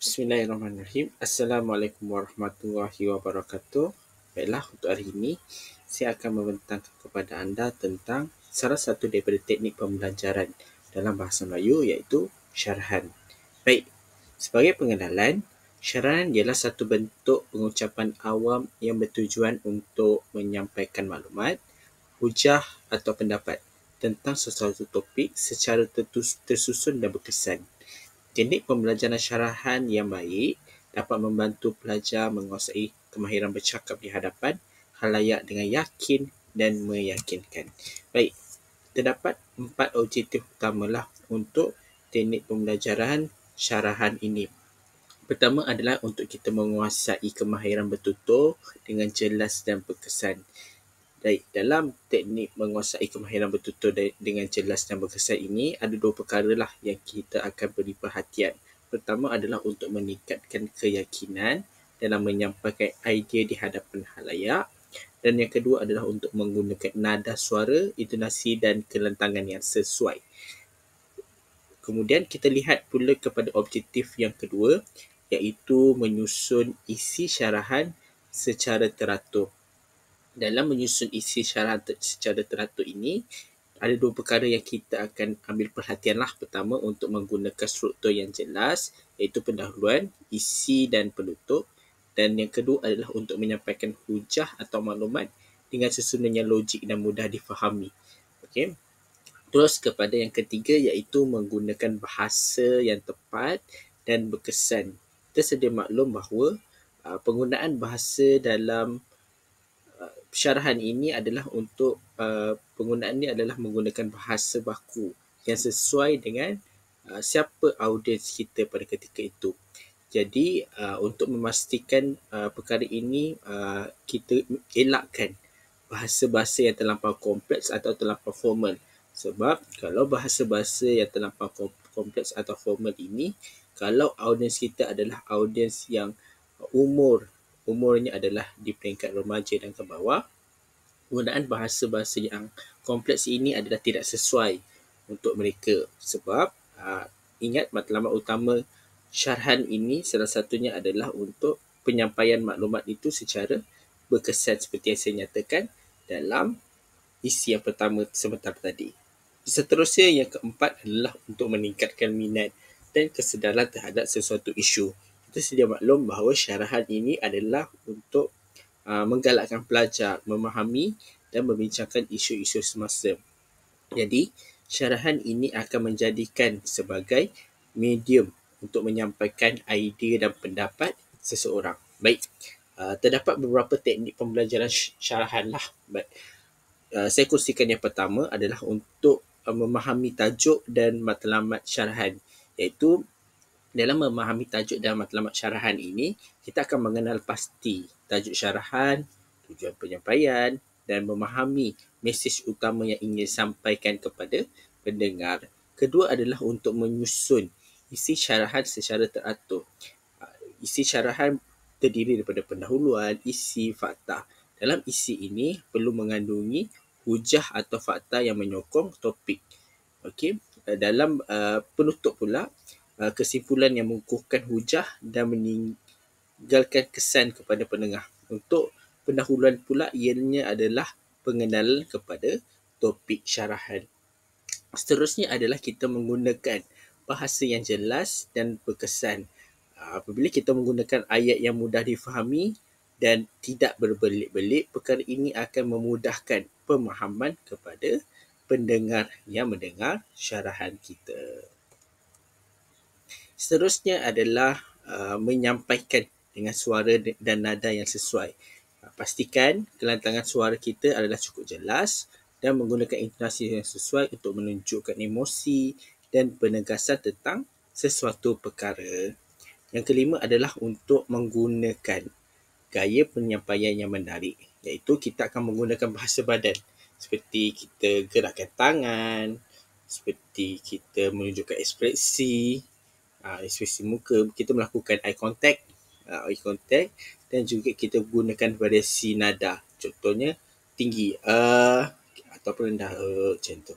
Bismillahirrahmanirrahim. Assalamualaikum warahmatullahi wabarakatuh. Baiklah, untuk hari ini saya akan membentangkan kepada anda tentang salah satu daripada teknik pembelajaran dalam bahasa Melayu, iaitu syarahan. Baik, sebagai pengenalan, syarahan ialah satu bentuk pengucapan awam yang bertujuan untuk menyampaikan maklumat, hujah atau pendapat tentang sesuatu topik secara tersusun dan berkesan. Teknik pembelajaran syarahan yang baik dapat membantu pelajar menguasai kemahiran bercakap di hadapan khalayak dengan yakin dan meyakinkan. Baik, terdapat 4 objektif utamalah untuk teknik pembelajaran syarahan ini. Pertama adalah untuk kita menguasai kemahiran bertutur dengan jelas dan berkesan. Baik, dalam teknik menguasai kemahiran bertutur dengan jelas dan berkesan ini, ada 2 perkara lah yang kita akan beri perhatian. Pertama adalah untuk meningkatkan keyakinan dalam menyampaikan idea di hadapan khalayak. Dan yang kedua adalah untuk menggunakan nada suara, intonasi dan kelentangan yang sesuai. Kemudian kita lihat pula kepada objektif yang kedua, iaitu menyusun isi syarahan secara teratur. Dalam menyusun isi syarahan secara teratur ini, ada 2 perkara yang kita akan ambil perhatian lah. Pertama, untuk menggunakan struktur yang jelas, iaitu pendahuluan, isi dan penutup. Dan yang kedua adalah untuk menyampaikan hujah atau maklumat dengan susunan yang logik dan mudah difahami. Okey. Terus kepada yang ketiga, iaitu menggunakan bahasa yang tepat dan berkesan. Kita sedia maklum bahawa penggunaan bahasa dalam syarahan ini adalah untuk penggunaan ini adalah menggunakan bahasa baku yang sesuai dengan siapa audiens kita pada ketika itu. Jadi untuk memastikan perkara ini, kita elakkan bahasa-bahasa yang terlampau kompleks atau terlampau formal. Sebab kalau bahasa-bahasa yang terlampau kompleks atau formal ini, kalau audiens kita adalah audiens yang umurnya adalah di peringkat remaja dan ke bawah, penggunaan bahasa-bahasa yang kompleks ini adalah tidak sesuai untuk mereka. Sebab ingat, matlamat utama syarahan ini salah satunya adalah untuk penyampaian maklumat itu secara berkesan seperti yang saya nyatakan dalam isi yang pertama sebentar tadi. Seterusnya, yang keempat adalah untuk meningkatkan minat dan kesedaran terhadap sesuatu isu. Kita sedia maklum bahawa syarahan ini adalah untuk menggalakkan pelajar memahami dan membincangkan isu-isu semasa. Jadi, syarahan ini akan menjadikan sebagai medium untuk menyampaikan idea dan pendapat seseorang. Baik, terdapat beberapa teknik pembelajaran syarahan lah. Baik, saya kongsikan yang pertama adalah untuk memahami tajuk dan matlamat syarahan, iaitu dalam memahami tajuk dan matlamat syarahan ini, kita akan mengenal pasti tajuk syarahan, tujuan penyampaian dan memahami mesej utama yang ingin disampaikan kepada pendengar. Kedua adalah untuk menyusun isi syarahan secara teratur. Isi syarahan terdiri daripada pendahuluan, isi, fakta. Dalam isi ini perlu mengandungi hujah atau fakta yang menyokong topik. Okey, dalam penutup pula, kesimpulan yang mengukuhkan hujah dan meninggalkan kesan kepada pendengar. Untuk pendahuluan pula, ianya adalah pengenalan kepada topik syarahan. Seterusnya adalah kita menggunakan bahasa yang jelas dan berkesan. Apabila kita menggunakan ayat yang mudah difahami dan tidak berbelit-belit, perkara ini akan memudahkan pemahaman kepada pendengar yang mendengar syarahan kita. Seterusnya adalah menyampaikan dengan suara dan nada yang sesuai. Pastikan kelantangan suara kita adalah cukup jelas dan menggunakan intonasi yang sesuai untuk menunjukkan emosi dan penegasan tentang sesuatu perkara. Yang kelima adalah untuk menggunakan gaya penyampaian yang menarik, iaitu kita akan menggunakan bahasa badan seperti kita gerakkan tangan, seperti kita menunjukkan ekspresi muka, kita melakukan eye contact dan juga kita gunakan variasi nada. Contohnya tinggi ataupun rendah macam tu.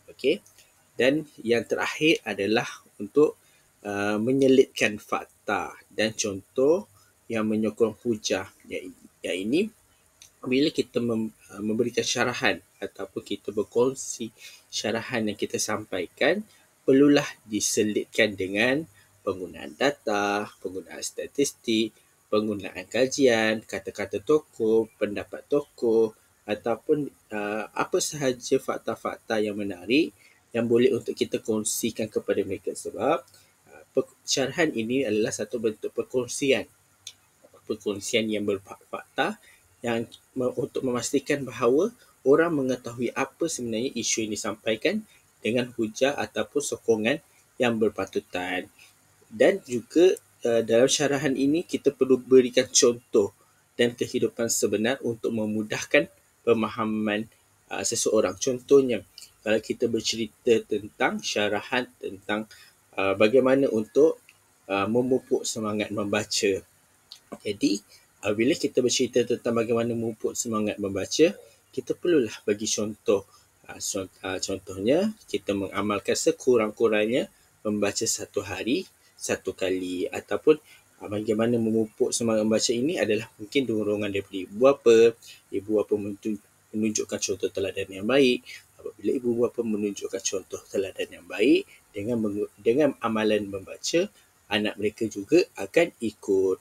Okey. Dan yang terakhir adalah untuk menyelitkan fakta dan contoh yang menyokong hujah, iaitu bila kita memberikan syarahan ataupun kita berkongsi syarahan yang kita sampaikan, perlulah diselitkan dengan penggunaan data, penggunaan statistik, penggunaan kajian, kata-kata tokoh, pendapat tokoh ataupun apa sahaja fakta-fakta yang menarik yang boleh untuk kita kongsikan kepada mereka, sebab syarahan ini adalah satu bentuk perkongsian yang berfakta yang untuk memastikan bahawa orang mengetahui apa sebenarnya isu yang disampaikan dengan hujah ataupun sokongan yang berpatutan. Dan juga dalam syarahan ini kita perlu berikan contoh dan kehidupan sebenar untuk memudahkan pemahaman seseorang. Contohnya, kalau kita bercerita tentang syarahan tentang bagaimana untuk memupuk semangat membaca. Jadi, bila kita bercerita tentang bagaimana memupuk semangat membaca, kita perlulah bagi contoh. Contohnya, kita mengamalkan sekurang-kurangnya membaca satu hari, satu kali. Ataupun bagaimana memupuk semangat membaca ini adalah mungkin dorongan daripada ibu bapa. Ibu bapa menunjukkan contoh teladan yang baik. Apabila ibu bapa menunjukkan contoh teladan yang baik dengan amalan membaca, anak mereka juga akan ikut.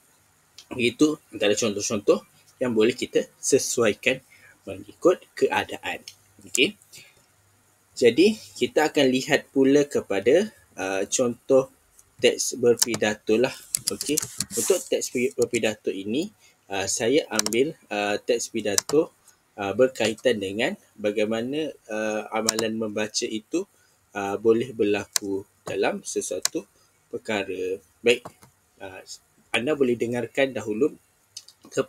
Itu antara contoh-contoh yang boleh kita sesuaikan mengikut keadaan. Okey. Jadi, kita akan lihat pula kepada contoh teks berpidato lah. Okey. Untuk teks berpidato ini, saya ambil teks pidato berkaitan dengan bagaimana amalan membaca itu boleh berlaku dalam sesuatu perkara. Baik, anda boleh dengarkan dahulu.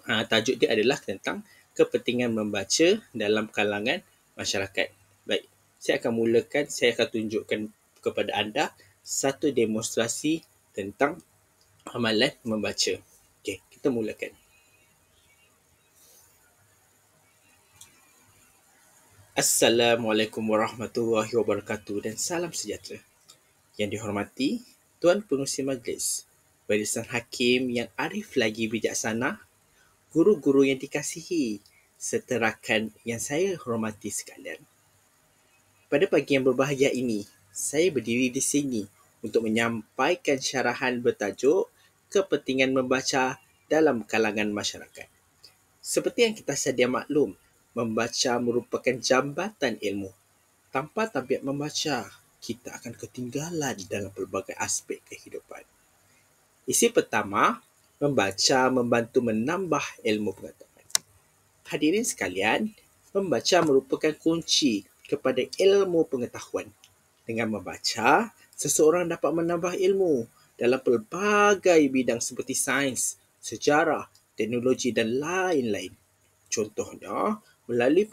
Tajuk dia adalah tentang kepentingan membaca dalam kalangan masyarakat. Baik, saya akan tunjukkan kepada anda satu demonstrasi tentang amalan membaca. Okey, kita mulakan. Assalamualaikum warahmatullahi wabarakatuh dan salam sejahtera. Yang dihormati Tuan Pengerusi Majlis, barisan hakim yang arif lagi bijaksana, guru-guru yang dikasihi, serta rakan yang saya hormati sekalian. Pada pagi yang berbahagia ini, saya berdiri di sini untuk menyampaikan syarahan bertajuk kepentingan membaca dalam kalangan masyarakat. Seperti yang kita sedia maklum, membaca merupakan jambatan ilmu. Tanpa tabiat membaca, kita akan ketinggalan dalam pelbagai aspek kehidupan. Isi pertama, membaca membantu menambah ilmu pengetahuan. Hadirin sekalian, membaca merupakan kunci kepada ilmu pengetahuan. Dengan membaca, seseorang dapat menambah ilmu dalam pelbagai bidang seperti sains, sejarah, teknologi dan lain-lain. Contohnya, melalui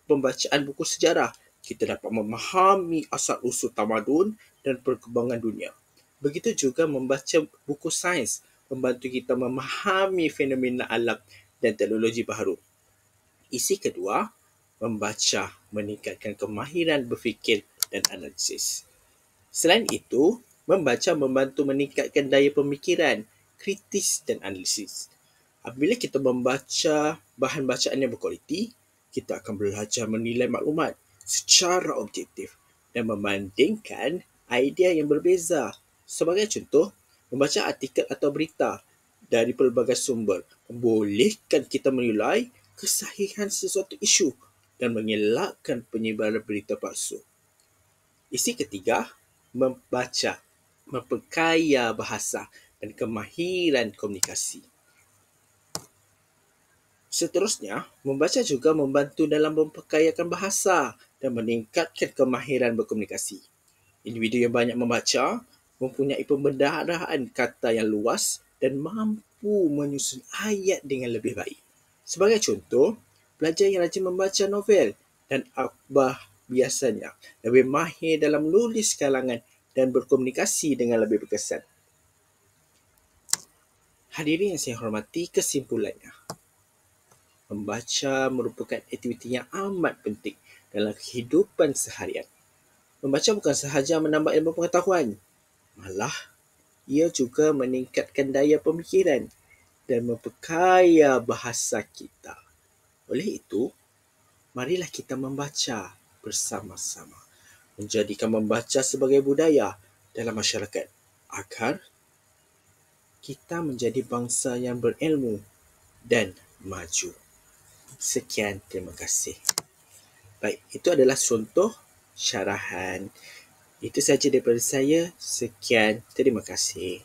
pembacaan buku sejarah, kita dapat memahami asal-usul tamadun dan perkembangan dunia. Begitu juga membaca buku sains membantu kita memahami fenomena alam dan teknologi baru. Isi kedua, membaca meningkatkan kemahiran berfikir dan analisis. Selain itu, membaca membantu meningkatkan daya pemikiran, kritis dan analisis. Apabila kita membaca bahan bacaan yang berkualiti, kita akan belajar menilai maklumat secara objektif dan membandingkan idea yang berbeza. Sebagai contoh, membaca artikel atau berita dari pelbagai sumber membolehkan kita menilai kesahihan sesuatu isu dan mengelakkan penyebaran berita palsu. Isi ketiga, membaca memperkaya bahasa dan kemahiran komunikasi. Seterusnya, membaca juga membantu dalam memperkayakan bahasa dan meningkatkan kemahiran berkomunikasi. Individu yang banyak membaca mempunyai pembendaharaan kata yang luas dan mampu menyusun ayat dengan lebih baik. Sebagai contoh, pelajar yang rajin membaca novel dan akhbar biasanya lebih mahir dalam menulis kalangan dan berkomunikasi dengan lebih berkesan. Hadirin yang saya hormati, kesimpulannya, membaca merupakan aktiviti yang amat penting dalam kehidupan seharian. Membaca bukan sahaja menambah ilmu pengetahuan, malah ia juga meningkatkan daya pemikiran dan memperkaya bahasa kita. Oleh itu, marilah kita membaca bersama-sama, menjadikan membaca sebagai budaya dalam masyarakat agar kita menjadi bangsa yang berilmu dan maju. Sekian, terima kasih. Baik, itu adalah contoh syarahan. Itu sahaja daripada saya. Sekian, terima kasih.